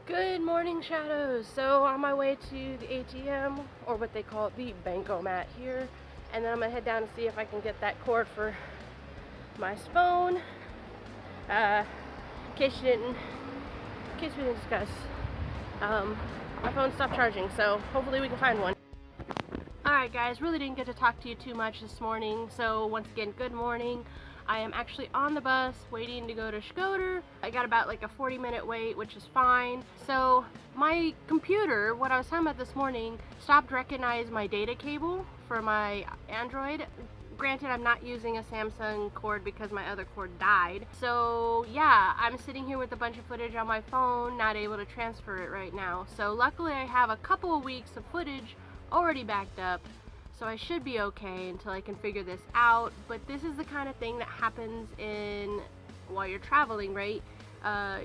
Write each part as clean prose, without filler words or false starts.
Good morning, Shadows. So on my way to the ATM, or what they call the bankomat here, and then I'm gonna head down and see if I can get that cord for my phone. In case we didn't discuss, my phone stopped charging, so hopefully we can find one. Alright guys, really didn't get to talk to you too much this morning, so once again, good morning. I am actually on the bus waiting to go to Shkoder. I got about like a 40-minute wait, which is fine. So my computer, what I was talking about this morning, stopped recognizing my data cable for my Android. Granted, I'm not using a Samsung cord because my other cord died. So yeah, I'm sitting here with a bunch of footage on my phone, not able to transfer it right now. So luckily I have a couple of weeks of footage already backed up. So I should be okay until I can figure this out, but this is the kind of thing that happens while you're traveling, right?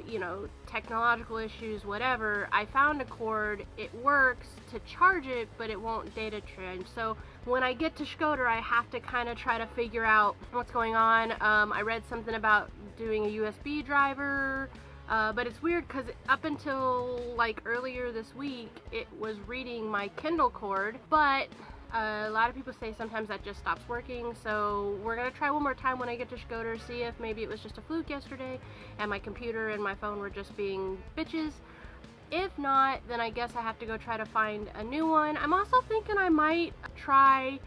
You know, technological issues, whatever. I found a cord, it works to charge it, but it won't data transfer. So when I get to Shkoder, I have to kind of try to figure out what's going on. I read something about doing a USB driver, but it's weird because up until like earlier this week, it was reading my Kindle cord, but a lot of people say sometimes that just stops working, so we're gonna try one more time when I get to Shkoder, see if maybe it was just a fluke yesterday and my computer and my phone were just being bitches. If not, then I guess I have to go try to find a new one. I'm also thinking I might try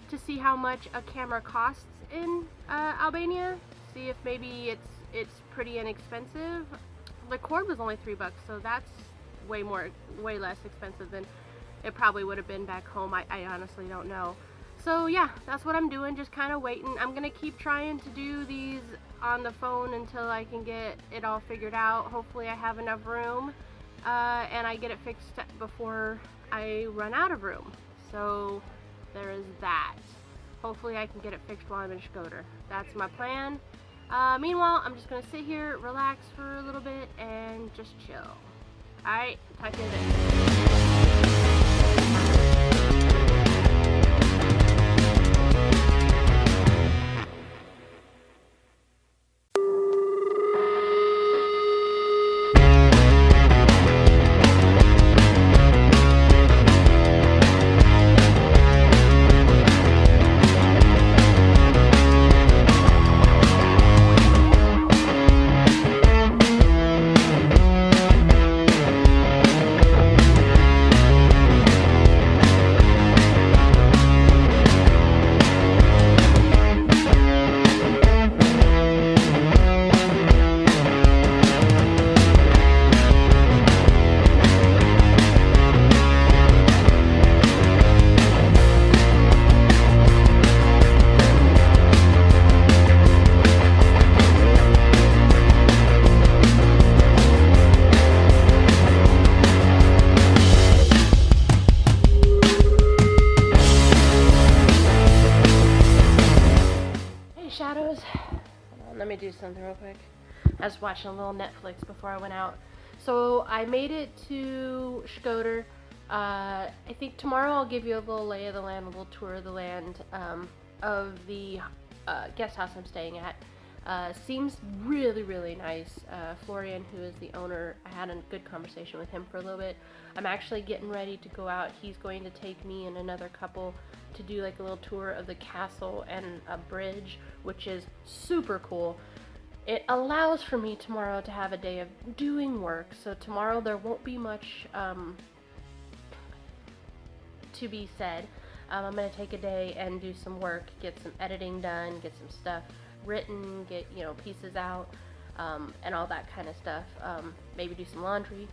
to see how much a camera costs in Albania, see if maybe it's pretty inexpensive. The cord was only $3, so that's way less expensive than it probably would have been back home. I honestly don't know. So yeah, that's what I'm doing, just kind of waiting. I'm gonna keep trying to do these on the phone until I can get it all figured out. Hopefully I have enough room and I get it fixed before I run out of room. So there is that. Hopefully I can get it fixed while I'm in Shkoder. That's my plan. Meanwhile, I'm just gonna sit here, relax for a little bit, and just chill. Alright, talk to you later. Shadows. Hold on, let me do something real quick. I was watching a little Netflix before I went out. So I made it to Shkoder. I think tomorrow I'll give you a little lay of the land, a little tour of the land of the guest house I'm staying at. Seems really nice. Florian, who is the owner, I had a good conversation with him for a little bit. I'm actually getting ready to go out. He's going to take me and another couple to do like a little tour of the castle and a bridge, which is super cool. It allows for me tomorrow to have a day of doing work, so tomorrow there won't be much to be said. I'm gonna take a day and do some work, get some editing done, get some stuff written, get pieces out, and all that kind of stuff. Maybe do some laundry.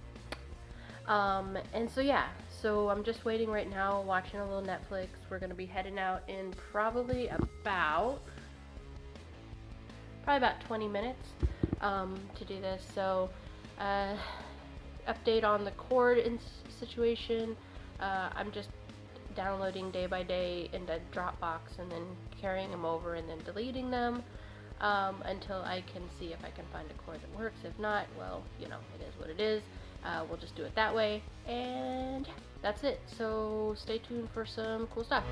And so yeah, so I'm just waiting right now, watching a little Netflix. We're gonna be heading out in probably about 20 minutes to do this. So update on the cord situation. I'm just downloading day by day into Dropbox and then carrying them over and then deleting them until I can see if I can find a cord that works. If not, well, it is what it is. We'll just do it that way, and yeah, that's it. So stay tuned for some cool stuff.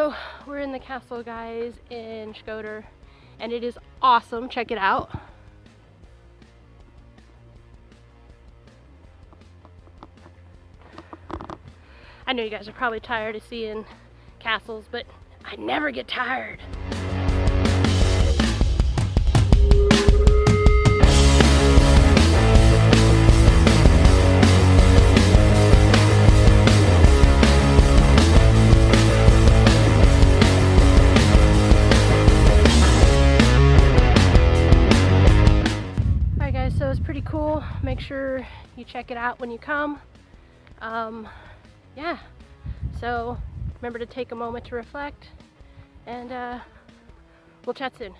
So we're in the castle, guys, in Shkoder, and it is awesome. Check it out. I know you guys are probably tired of seeing castles, but I never get tired. Alright guys, so it's pretty cool. Make sure you check it out when you come. Yeah, so remember to take a moment to reflect, and we'll chat soon.